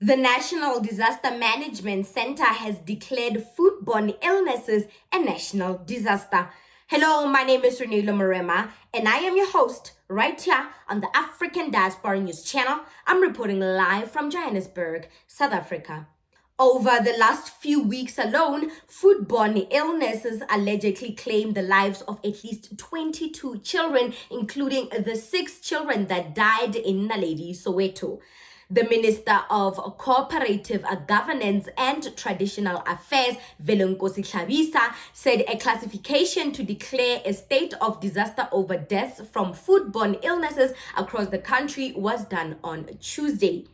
The National Disaster Management Center has declared foodborne illnesses a national disaster. Hello, my name is Reneilwe Morema, and I am your host right here on the African Diaspora News channel. I'm reporting live from Johannesburg, South Africa. Over the last few weeks alone, foodborne illnesses allegedly claimed the lives of at least 22 children, including the 6 children that died in Naledi, Soweto. The Minister of Cooperative Governance and Traditional Affairs, Velonkosi Tlhabisa, said a classification to declare a state of disaster over deaths from foodborne illnesses across the country was done on Tuesday.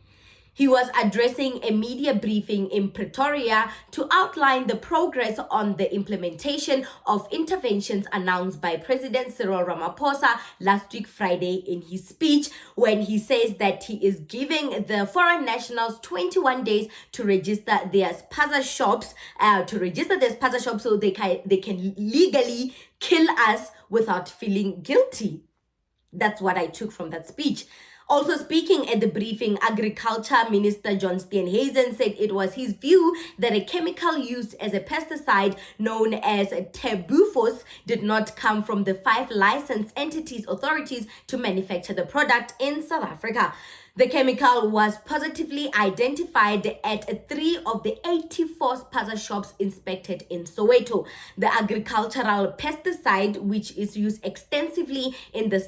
He was addressing a media briefing in Pretoria to outline the progress on the implementation of interventions announced by President Cyril Ramaphosa last week Friday in his speech, when he says that he is giving the foreign nationals 21 days to register their spaza shops, so they can legally kill us without feeling guilty. That's what I took from that speech. Also speaking at the briefing, Agriculture Minister John Steenhuisen said it was his view that a chemical used as a pesticide known as Tebufos did not come from the 5 licensed entities authorities to manufacture the product in South Africa. The chemical was positively identified at 3 of the 84 spaza shops inspected in Soweto. The agricultural pesticide, which is used extensively in the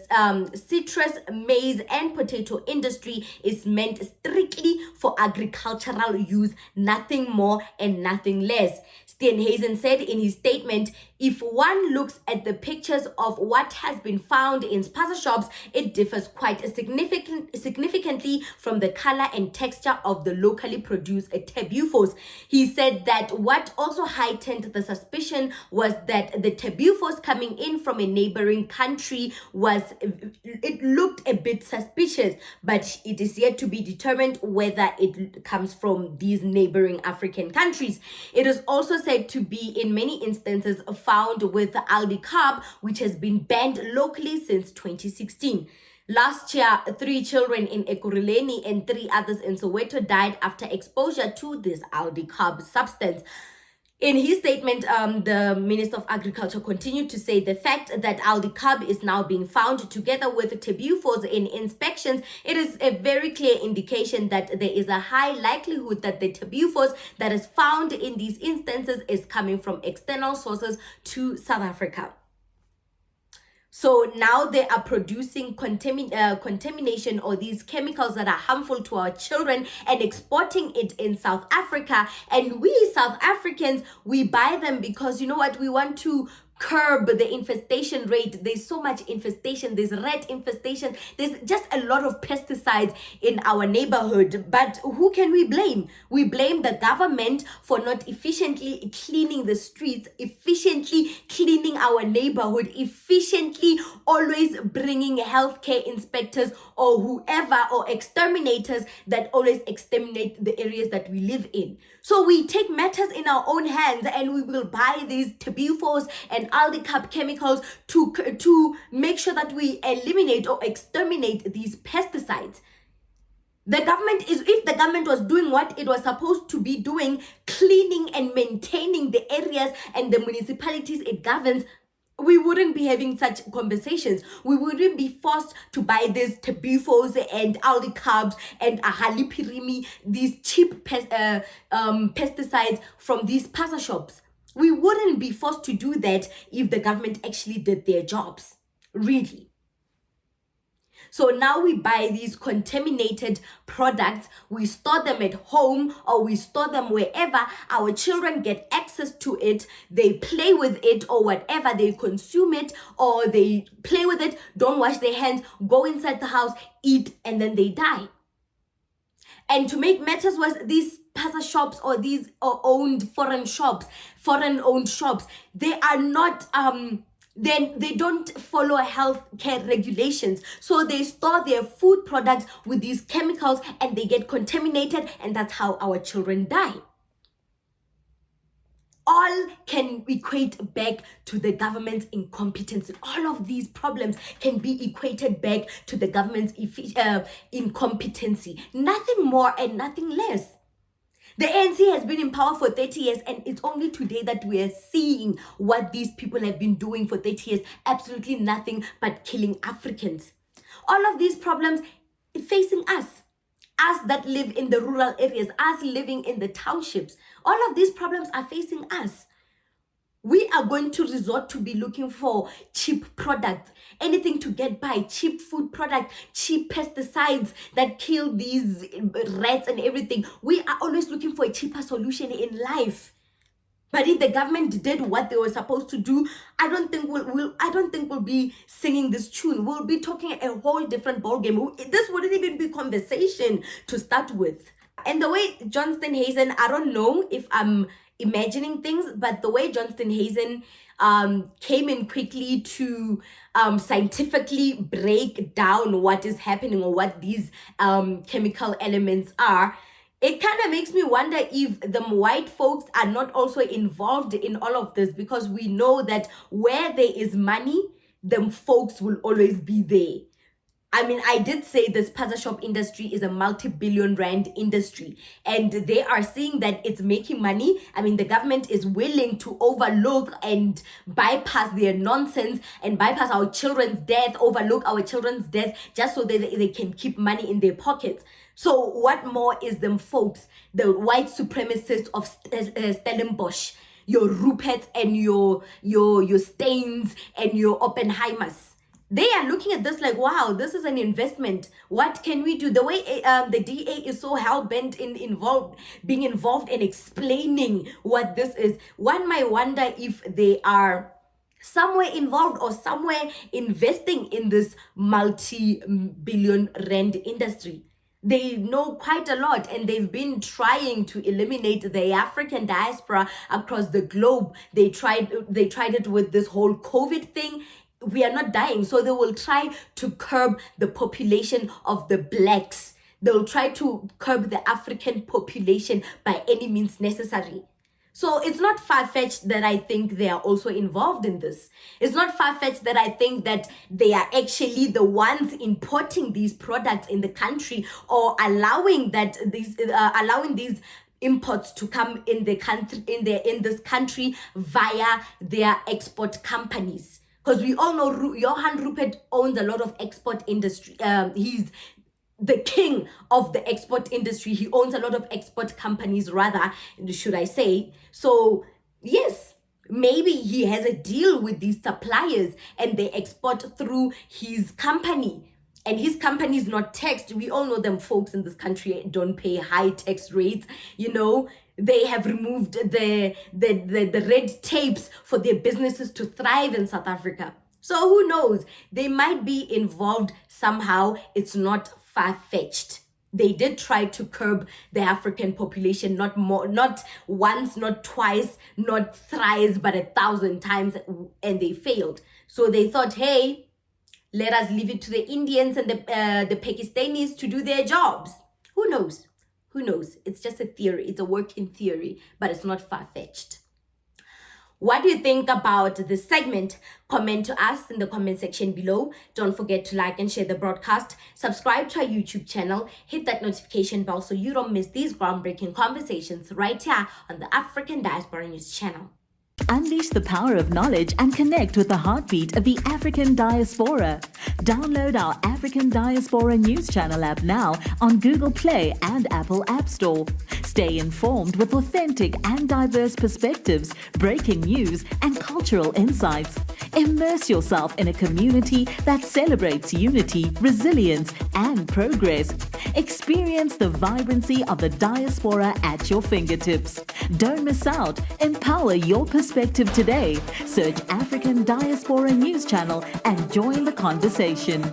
citrus, maize, and potato industry, is meant strictly for agricultural use, nothing more and nothing less. Steenhuisen said in his statement, if one looks at the pictures of what has been found in spaza shops, it differs quite significantly from the color and texture of the locally produced Tebufos. He said that what also heightened the suspicion was that the Tebufos coming in from a neighboring country it looked a bit suspicious, but it is yet to be determined whether it comes from these neighboring African countries. It is also said to be in many instances found with Aldi carb, which has been banned locally since 2016. Last year, 3 children in Ekurhuleni and 3 others in Soweto died after exposure to this Aldi carb substance. In his statement, the Minister of Agriculture continued to say the fact that Aldi carb is now being found together with Tebufos in inspections, it is a very clear indication that there is a high likelihood that the Tebufos that is found in these instances is coming from external sources to South Africa. So now they are producing contamination or these chemicals that are harmful to our children and exporting it in South Africa. And we South Africans, we buy them because, you know what, we want to curb the infestation rate. There's so much infestation, there's rat infestation, there's just a lot of pesticides in our neighborhood. But who can we blame? We blame the government for not efficiently cleaning the streets, efficiently cleaning our neighborhood, efficiently always bringing healthcare inspectors or whoever or exterminators that always exterminate the areas that we live in. So we take matters in our own hands and we will buy these Tebufos and Aldi carb chemicals to make sure that we eliminate or exterminate these pesticides. If the government was doing what it was supposed to be doing, cleaning and maintaining the areas and the municipalities it governs, we wouldn't be having such conversations. We wouldn't be forced to buy these Tebufos and Aldi carbs and Ahalipirimi, these cheap pesticides from these spaza shops. We wouldn't be forced to do that if the government actually did their jobs. Really. So now we buy these contaminated products, we store them at home or we store them wherever. Our children get access to it, they play with it or whatever, they consume it or they play with it, don't wash their hands, go inside the house, eat, and then they die. And to make matters worse, these spaza shops or these foreign-owned shops, they are not they don't follow healthcare regulations. So they store their food products with these chemicals and they get contaminated, and that's how our children die. all can equate back to the government's incompetence. All of these problems can be equated back to the government's incompetency. Nothing more and nothing less. The ANC has been in power for 30 years, and it's only today that we are seeing what these people have been doing for 30 years. Absolutely nothing but killing Africans. All of these problems facing us that live in the rural areas, us living in the townships. All of these problems are facing us. We are going to resort to be looking for cheap products, anything to get by, cheap food products, cheap pesticides that kill these rats and everything. We are always looking for a cheaper solution in life. But if the government did what they were supposed to do, I don't think we'll be singing this tune. We'll be talking a whole different ballgame. This wouldn't even be conversation to start with. And the way Johnston Hazen, I don't know if I'm imagining things, but the way Johnston Hazen came in quickly to scientifically break down what is happening or what these chemical elements are, it kind of makes me wonder if the white folks are not also involved in all of this, because we know that where there is money, them folks will always be there. I mean, I did say this spaza shop industry is a multi-billion rand industry, and they are seeing that it's making money. I mean, the government is willing to overlook and bypass their nonsense and bypass our children's death, overlook our children's death, just so that they can keep money in their pockets. So what more is them folks, the white supremacists of Stellenbosch, your Ruperts and your Steins and your Oppenheimers? They are looking at this like, wow, this is an investment. What can we do? The way the DA is so hell-bent in being involved in explaining what this is, one might wonder if they are somewhere involved or somewhere investing in this multi-billion rand industry. They know quite a lot, and they've been trying to eliminate the African diaspora across the globe. They tried it with this whole COVID thing. We are not dying, so they will try to curb the population of the blacks. They'll try to curb the African population by any means necessary. So it's not far-fetched that I think they are also involved in this. It's not far-fetched that I think that they are actually the ones importing these products in the country, or allowing these imports to come in the country, in this country via their export companies. Because we all know Johan Rupert owns a lot of export industry. He's the king of the export industry. He owns a lot of export companies, rather, should I say. So yes, maybe he has a deal with these suppliers and they export through his company. And his company is not taxed. We all know them folks in this country don't pay high tax rates, you know. They have removed the red tapes for their businesses to thrive in South Africa. So who knows? They might be involved somehow. It's not far-fetched. They did try to curb the African population, not once, not twice, not thrice, but 1,000 times, and they failed. So they thought, hey, let us leave it to the Indians and the Pakistanis to do their jobs. Who knows? Who knows? It's just a theory. It's a working theory, but it's not far-fetched. What do you think about this segment? Comment to us in the comment section below. Don't forget to like and share the broadcast. Subscribe to our YouTube channel. Hit that notification bell so you don't miss these groundbreaking conversations right here on the African Diaspora News channel. Unleash the power of knowledge and connect with the heartbeat of the African Diaspora. Download our African Diaspora News Channel app now on Google Play and Apple App Store. Stay informed with authentic and diverse perspectives, breaking news, and cultural insights. Immerse yourself in a community that celebrates unity, resilience, and progress. Experience the vibrancy of the diaspora at your fingertips. Don't miss out. Empower your perspective today. Search African Diaspora News Channel and join the conversation.